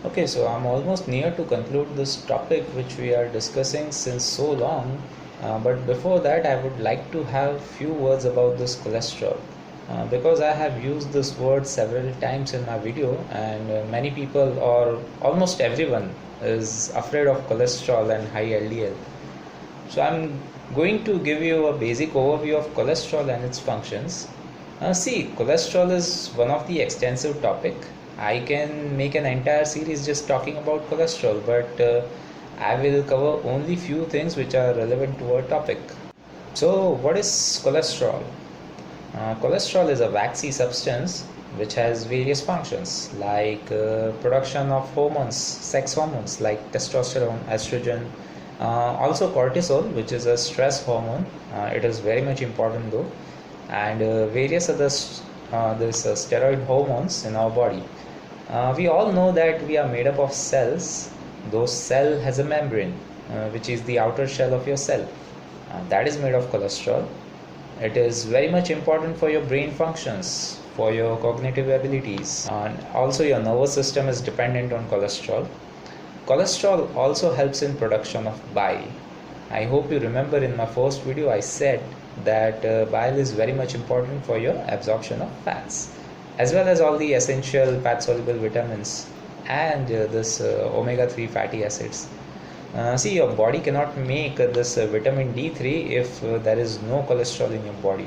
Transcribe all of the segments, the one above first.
Okay, so I'm almost near to conclude this topic which we are discussing since so long. But before that, I would like to have few words about this cholesterol. Because I have used this word several times in my video, and many people, or almost everyone, is afraid of cholesterol and high LDL. So I'm going to give you a basic overview of cholesterol and its functions. See, cholesterol is one of the extensive topic. I can make an entire series just talking about cholesterol, but I will cover only few things which are relevant to our topic. So, what is cholesterol? Cholesterol is a waxy substance which has various functions like production of hormones, sex hormones like testosterone, estrogen, also cortisol, which is a stress hormone. It is very much important though, and various other steroid hormones in our body. We all know that we are made up of cells. Those cell has a membrane, which is the outer shell of your cell. That is made of cholesterol. It is very much important for your brain functions, for your cognitive abilities, and also your nervous system is dependent on cholesterol. Cholesterol also helps in production of bile. I hope you remember in my first video I said that bile is very much important for your absorption of fats, as well as all the essential fat soluble vitamins and this omega-3 fatty acids. See, your body cannot make this vitamin D3 if there is no cholesterol in your body.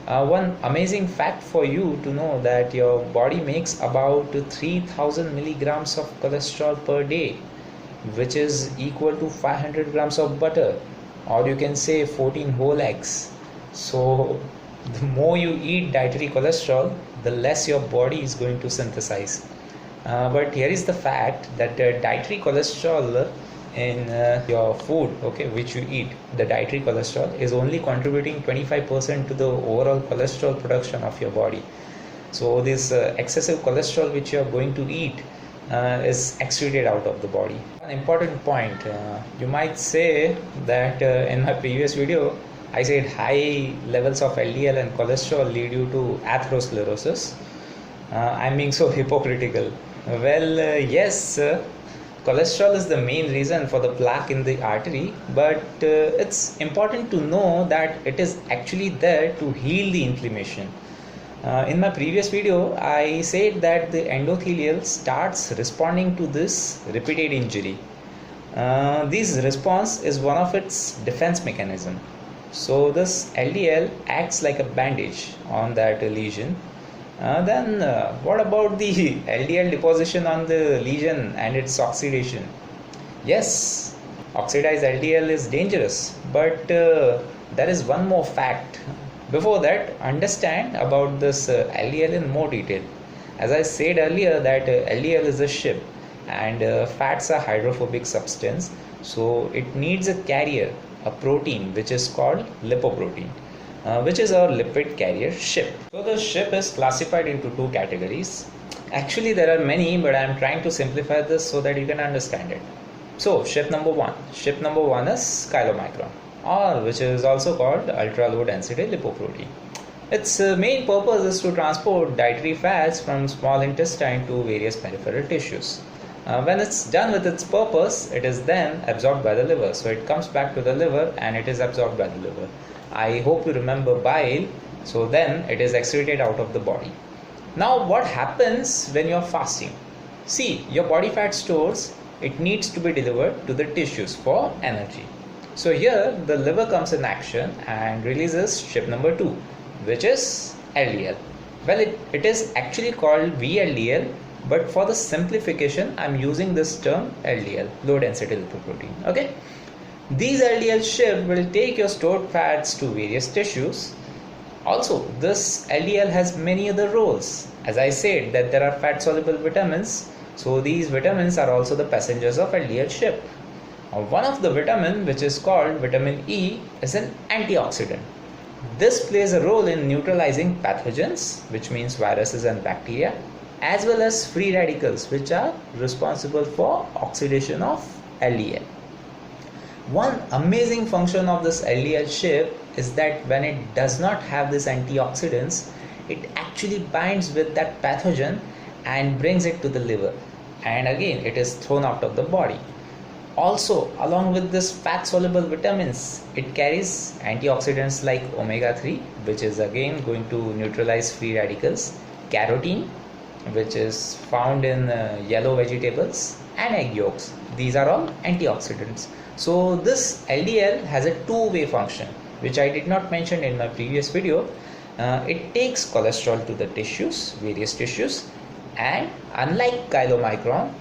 One amazing fact for you to know that your body makes about 3000 milligrams of cholesterol per day, which is equal to 500 grams of butter, or you can say 14 whole eggs. So the more you eat dietary cholesterol, the less your body is going to synthesize. But here is the fact that dietary cholesterol in your food, okay, which you eat, the dietary cholesterol is only contributing 25% to the overall cholesterol production of your body. So this excessive cholesterol which you are going to eat is excreted out of the body. An important point, you might say that in my previous video I said high levels of LDL and cholesterol lead you to atherosclerosis. I'm being so hypocritical. Well, yes, cholesterol is the main reason for the plaque in the artery, but it's important to know that it is actually there to heal the inflammation. In my previous video, I said that the endothelial starts responding to this repeated injury. This response is one of its defense mechanism. So this LDL acts like a bandage on that lesion. Then what about the LDL deposition on the lesion and its oxidation? Yes, oxidized LDL is dangerous, but there is one more fact. Before that, understand about this LDL in more detail. As I said earlier that LDL is a ship and fats are hydrophobic substance, so it needs a carrier, a protein which is called lipoprotein. Which is our lipid carrier ship. So the ship is classified into two categories. Actually there are many, but I am trying to simplify this so that you can understand it. So ship number one is chylomicron, or which is also called ultra low density lipoprotein. Its main purpose is to transport dietary fats from small intestine to various peripheral tissues. When it's done with its purpose, it is then absorbed by the liver. So it comes back to the liver and it is absorbed by the liver. I hope you remember bile. So then it is excreted out of the body. Now what happens when you are fasting? See, your body fat stores, it needs to be delivered to the tissues for energy. So here the liver comes in action and releases ship number 2, which is LDL. Well, it is actually called VLDL, but for the simplification I'm using this term LDL, low density lipoprotein. Okay, these LDL ship will take your stored fats to various tissues. Also, this LDL has many other roles. As I said that there are fat soluble vitamins, so these vitamins are also the passengers of LDL ship. One of the vitamin, which is called vitamin E, is an antioxidant. This plays a role in neutralizing pathogens, which means viruses and bacteria, as well as free radicals, which are responsible for oxidation of LDL. One amazing function of this LDL ship is that when it does not have these antioxidants, it actually binds with that pathogen and brings it to the liver. and again it is thrown out of the body. Also, along with this fat soluble vitamins, it carries antioxidants like omega-3, which is again going to neutralize free radicals, carotene, which is found in yellow vegetables, and egg yolks. These are all antioxidants. So this LDL has a two-way function, which I did not mention in my previous video. It takes cholesterol to the tissues, various tissues, and unlike chylomicron,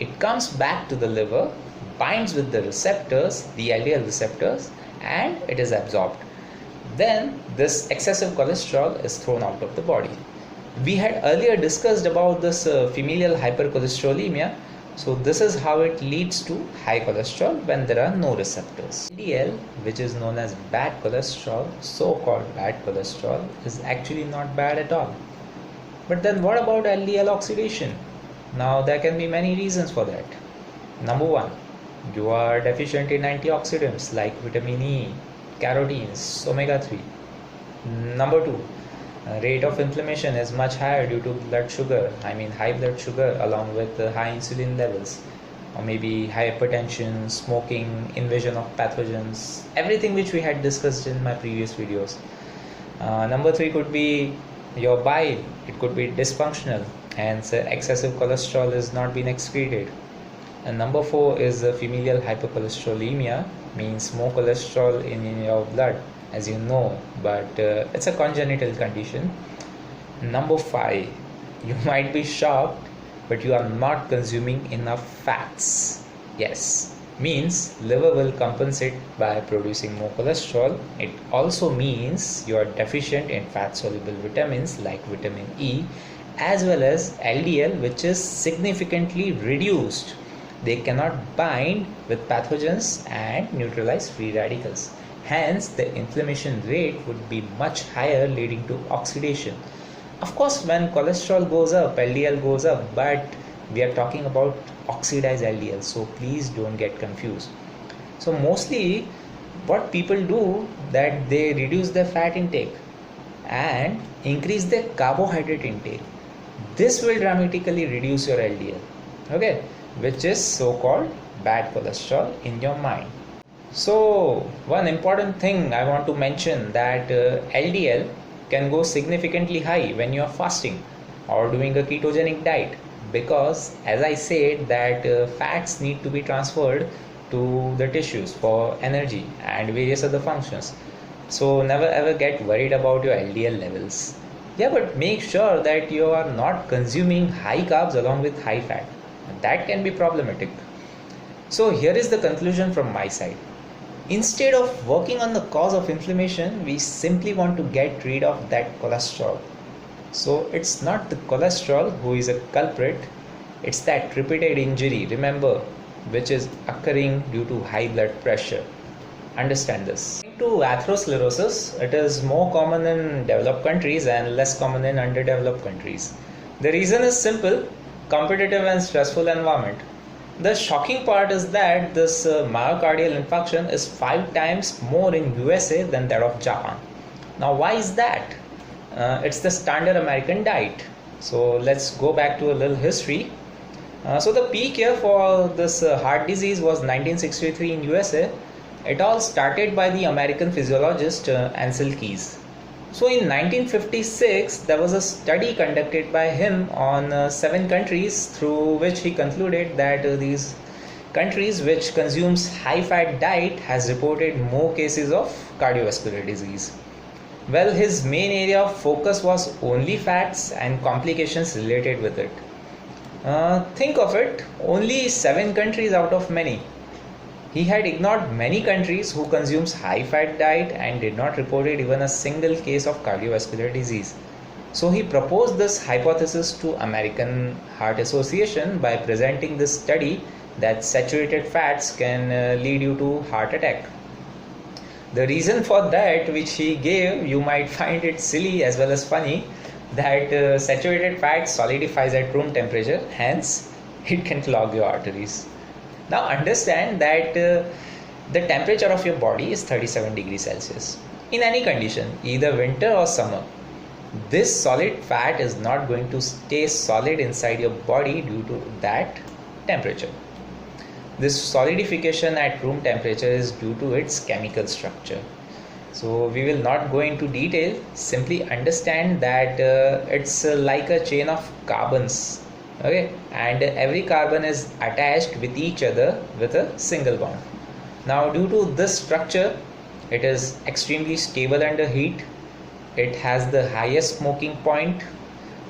it comes back to the liver, binds with the receptors, the LDL receptors, and it is absorbed. Then this excessive cholesterol is thrown out of the body. We had earlier discussed about this familial hypercholesterolemia. So this is how it leads to high cholesterol when there are no receptors. LDL, which is known as bad cholesterol, so-called bad cholesterol, is actually not bad at all. But then what about LDL oxidation? Now there can be many reasons for that. Number one, you are deficient in antioxidants like vitamin E, carotenes, omega-3. Number two, rate of inflammation is much higher due to high blood sugar along with high insulin levels, or maybe hypertension, smoking, invasion of pathogens, everything which we had discussed in my previous videos. Number three could be your bile. It could be dysfunctional, hence excessive cholesterol is not being excreted. And number four is familial hypercholesterolemia, means more cholesterol in your blood, as you know, but it's a congenital condition. Number five, you might be shocked, but you are not consuming enough fats. Yes, means liver will compensate by producing more cholesterol. It also means you are deficient in fat soluble vitamins like vitamin E, as well as LDL, which is significantly reduced. They cannot bind with pathogens and neutralize free radicals. Hence, the inflammation rate would be much higher, leading to oxidation. Of course, when cholesterol goes up, LDL goes up, but we are talking about oxidized LDL, so please don't get confused. So mostly what people do, that they reduce their fat intake and increase their carbohydrate intake. This will dramatically reduce your LDL, okay, which is so-called bad cholesterol in your mind. So one important thing I want to mention, that LDL can go significantly high when you are fasting or doing a ketogenic diet, because as I said that fats need to be transferred to the tissues for energy and various other functions. So never ever get worried about your LDL levels. Yeah, but make sure that you are not consuming high carbs along with high fat. That can be problematic. So here is the conclusion from my side. Instead of working on the cause of inflammation, we simply want to get rid of that cholesterol. So it's not the cholesterol who is a culprit, it's that repeated injury, remember, which is occurring due to high blood pressure. Understand this. To atherosclerosis, it is more common in developed countries and less common in underdeveloped countries. The reason is simple: competitive and stressful environment. The shocking part is that this myocardial infarction is 5 times more in USA than that of Japan. Now why is that? It's the standard American diet. So let's go back to a little history. So the peak year for this heart disease was 1963 in USA. It all started by the American physiologist Ansel Keys. So in 1956, there was a study conducted by him on 7 countries, through which he concluded that these countries which consumes high fat diet has reported more cases of cardiovascular disease. Well, his main area of focus was only fats and complications related with it. Think of it, only 7 countries out of many. He had ignored many countries who consumes high fat diet and did not report even a single case of cardiovascular disease. So he proposed this hypothesis to American Heart Association by presenting this study that saturated fats can lead you to heart attack. The reason for that, which he gave, you might find it silly as well as funny, that saturated fat solidifies at room temperature, hence it can clog your arteries. Now understand that the temperature of your body is 37 degrees Celsius in any condition, either winter or summer. This solid fat is not going to stay solid inside your body due to that temperature. This solidification at room temperature is due to its chemical structure. So we will not go into detail, simply understand that it's like a chain of carbons, okay, and every carbon is attached with each other with a single bond. Now due to this structure, it is extremely stable under heat. It has the highest smoking point,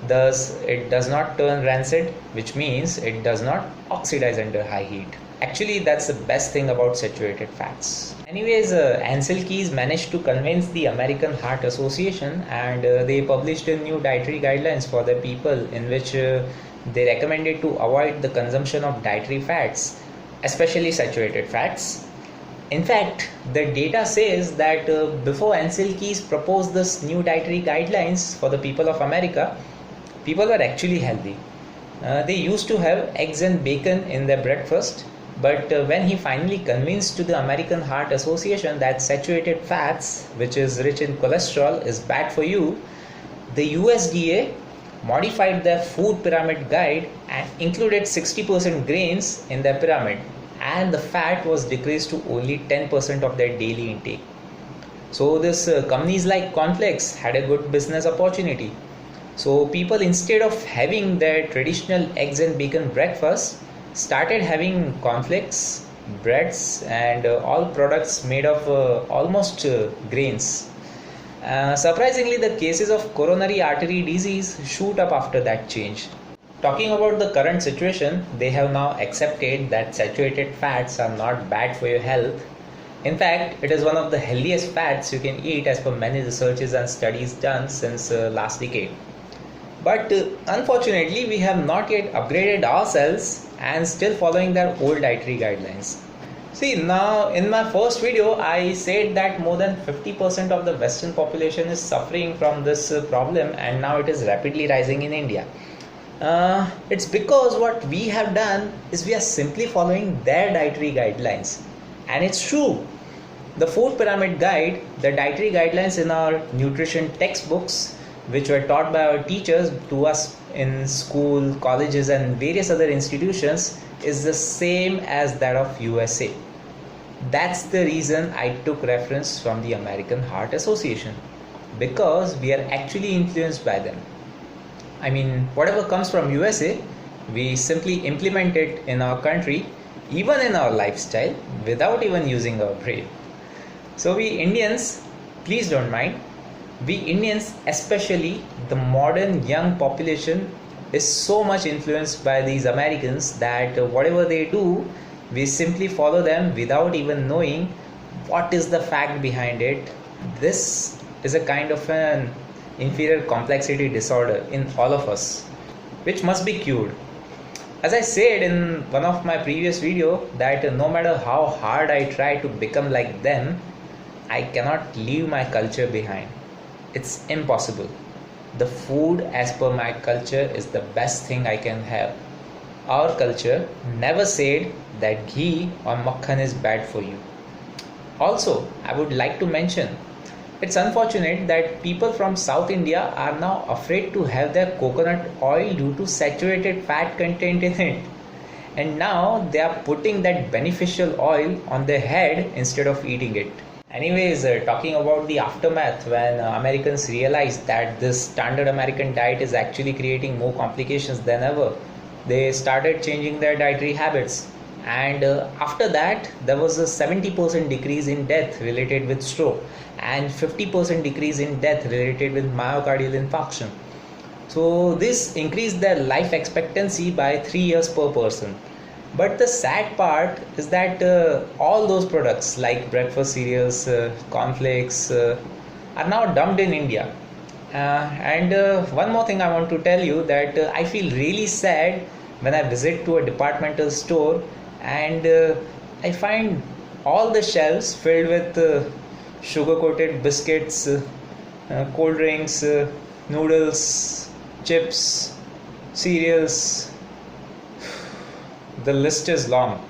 thus it does not turn rancid, which means it does not oxidize under high heat. Actually, that's the best thing about saturated fats. Anyways, Ansel Keys managed to convince the American Heart Association, and they published a new dietary guidelines for the people in which they recommended to avoid the consumption of dietary fats, especially saturated fats. In fact, the data says that before Ansel Keys proposed this new dietary guidelines for the people of America, people were actually healthy. They used to have eggs and bacon in their breakfast, but when he finally convinced to the American Heart Association that saturated fats, which is rich in cholesterol, is bad for you, the USDA modified their food pyramid guide and included 60% grains in their pyramid, and the fat was decreased to only 10% of their daily intake. So this companies like cornflakes had a good business opportunity. So people, instead of having their traditional eggs and bacon breakfast, started having cornflakes, breads, and all products made of almost grains. Surprisingly, the cases of coronary artery disease shoot up after that change. Talking about the current situation, they have now accepted that saturated fats are not bad for your health. In fact, it is one of the healthiest fats you can eat as per many researches and studies done since last decade. But unfortunately, we have not yet upgraded ourselves and still following their old dietary guidelines. See, now in my first video, I said that more than 50% of the Western population is suffering from this problem, and now it is rapidly rising in India. It's because what we have done is we are simply following their dietary guidelines. And it's true. The food pyramid guide, the dietary guidelines in our nutrition textbooks, which were taught by our teachers to us in school, colleges, and various other institutions, is the same as that of USA. That's the reason I took reference from the American Heart Association, because we are actually influenced by them. I mean, whatever comes from USA, we simply implement it in our country, even in our lifestyle, without even using our brain. So we Indians, please don't mind, we Indians, especially the modern young population, is so much influenced by these Americans that whatever they do, we simply follow them without even knowing what is the fact behind it. This is a kind of an inferior complexity disorder in all of us, which must be cured. As I said in one of my previous video, that no matter how hard I try to become like them, I cannot leave my culture behind. It's impossible. The food as per my culture is the best thing I can have. Our culture never said that ghee or makhan is bad for you. Also, I would like to mention, it's unfortunate that people from South India are now afraid to have their coconut oil due to saturated fat content in it. And now they are putting that beneficial oil on their head instead of eating it. Anyways, talking about the aftermath when Americans realized that this standard American diet is actually creating more complications than ever, they started changing their dietary habits. And after that, there was a 70% decrease in death related with stroke and 50% decrease in death related with myocardial infarction. So this increased their life expectancy by 3 years per person. But the sad part is that all those products like breakfast cereals, cornflakes are now dumped in India. And one more thing I want to tell you, that I feel really sad when I visit to a departmental store and I find all the shelves filled with sugar coated biscuits, cold drinks, noodles, chips, cereals. The list is long.